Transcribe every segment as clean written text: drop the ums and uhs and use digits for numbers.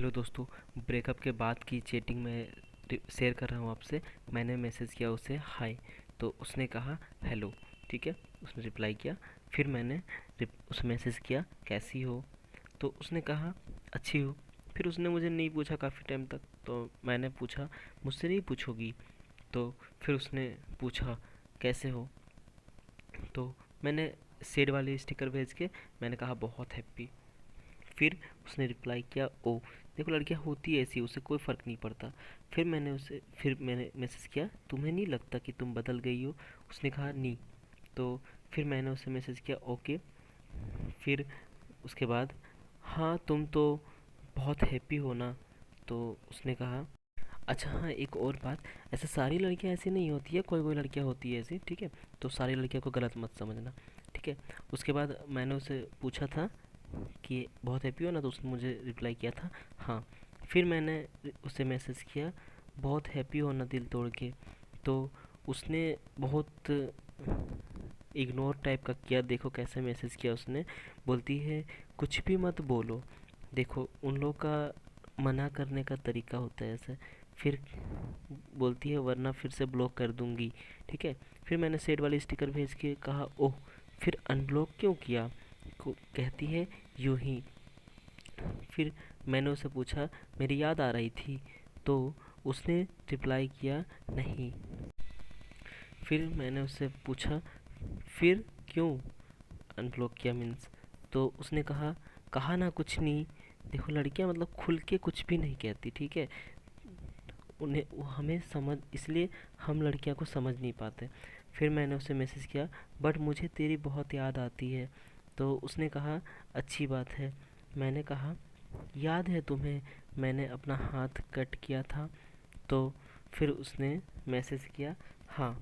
Hello दोस्तों, breakup के बाद की चैटिंग में शेयर कर रहा हूँ आपसे। मैंने मैसेज किया उसे हाय, तो उसने कहा हेलो। ठीक है, उसने रिप्लाई किया। फिर मैंने उस मैसेज किया कैसी हो, तो उसने कहा अच्छी हो। फिर उसने मुझे नहीं पूछा काफ़ी टाइम तक, तो मैंने पूछा मुझसे नहीं पूछोगी? तो फिर उसने पूछा कैसे हो, तो मैंने शेड वाले स्टिकर भेज के मैंने कहा बहुत हैप्पी। फिर उसने रिप्लाई किया ओ, देखो लड़कियां होती है ऐसी, उसे कोई फ़र्क नहीं पड़ता। फिर मैंने मैसेज किया तुम्हें नहीं लगता कि तुम बदल गई हो? उसने कहा नहीं। तो फिर मैंने उसे मैसेज किया ओके। फिर उसके बाद हाँ तुम तो बहुत हैप्पी हो ना? तो उसने कहा अच्छा हाँ एक और बात, ऐसे सारी लड़कियां ऐसी नहीं होती है, कोई कोई लड़कियां होती है ऐसी, ठीक है? तो सारी लड़कियों को गलत मत समझना, ठीक है? उसके बाद मैंने उसे पूछा था कि बहुत हैप्पी हो ना, तो उसने मुझे रिप्लाई किया था हाँ। फिर मैंने उसे मैसेज किया बहुत हैप्पी हो ना दिल तोड़ के, तो उसने बहुत इग्नोर टाइप का किया। देखो कैसे मैसेज किया उसने, बोलती है कुछ भी मत बोलो। देखो उन लोग का मना करने का तरीका होता है ऐसे। फिर बोलती है वरना फिर से ब्लॉक कर दूंगी, ठीक है? फिर मैंने सेड वाली स्टिकर भेज के कहा ओह, फिर अनब्लॉक क्यों किया? कहती है यूं ही। फिर मैंने उसे पूछा मेरी याद आ रही थी? तो उसने रिप्लाई किया नहीं। फिर मैंने उससे पूछा फिर क्यों अनब्लॉक किया मीन्स? तो उसने कहा ना कुछ नहीं। देखो लड़कियां मतलब खुल के कुछ भी नहीं कहती, ठीक है? उन्हें हमें समझ, इसलिए हम लड़कियां को समझ नहीं पाते। फिर मैंने उसे मैसेज किया बट मुझे तेरी बहुत याद आती है। तो उसने कहा अच्छी बात है। मैंने कहा याद है तुम्हें मैंने अपना हाथ कट किया था? तो फिर उसने मैसेज किया हाँ।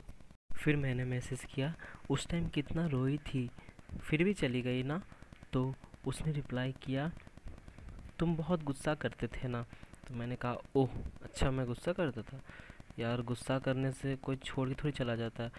फिर मैंने मैसेज किया उस टाइम कितना रोई थी, फिर भी चली गई ना? तो उसने रिप्लाई किया तुम बहुत गुस्सा करते थे ना? तो मैंने कहा ओह अच्छा मैं गुस्सा करता था? यार गुस्सा करने से कोई छोड़ के थोड़ी चला जाता है।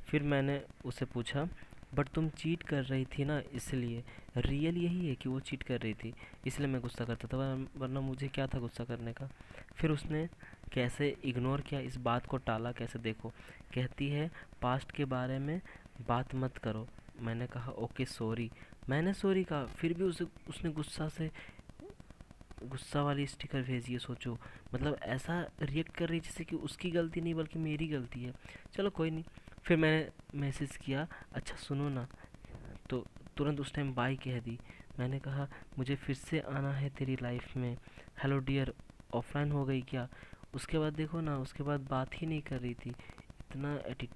फिर मैंने उसे पूछा बट तुम चीट कर रही थी ना, इसलिए रियल यही है कि वो चीट कर रही थी, इसलिए मैं गुस्सा करता था, वरना मुझे क्या था गुस्सा करने का? फिर उसने कैसे इग्नोर किया, इस बात को टाला कैसे, देखो। कहती है पास्ट के बारे में बात मत करो। मैंने कहा ओके सॉरी। मैंने सॉरी कहा, फिर भी उसने गुस्सा वाली स्टिकर भेजी है, सोचो। मतलब ऐसा रिएक्ट कर रही है जैसे कि उसकी गलती नहीं बल्कि मेरी गलती है। चलो कोई नहीं। फिर मैंने मैसेज किया अच्छा सुनो ना, तो तुरंत उस टाइम बाय कह दी। मैंने कहा मुझे फिर से आना है तेरी लाइफ में। हेलो डियर, ऑफलाइन हो गई क्या? उसके बाद देखो ना, उसके बाद बात ही नहीं कर रही थी। इतना एटीट्यूड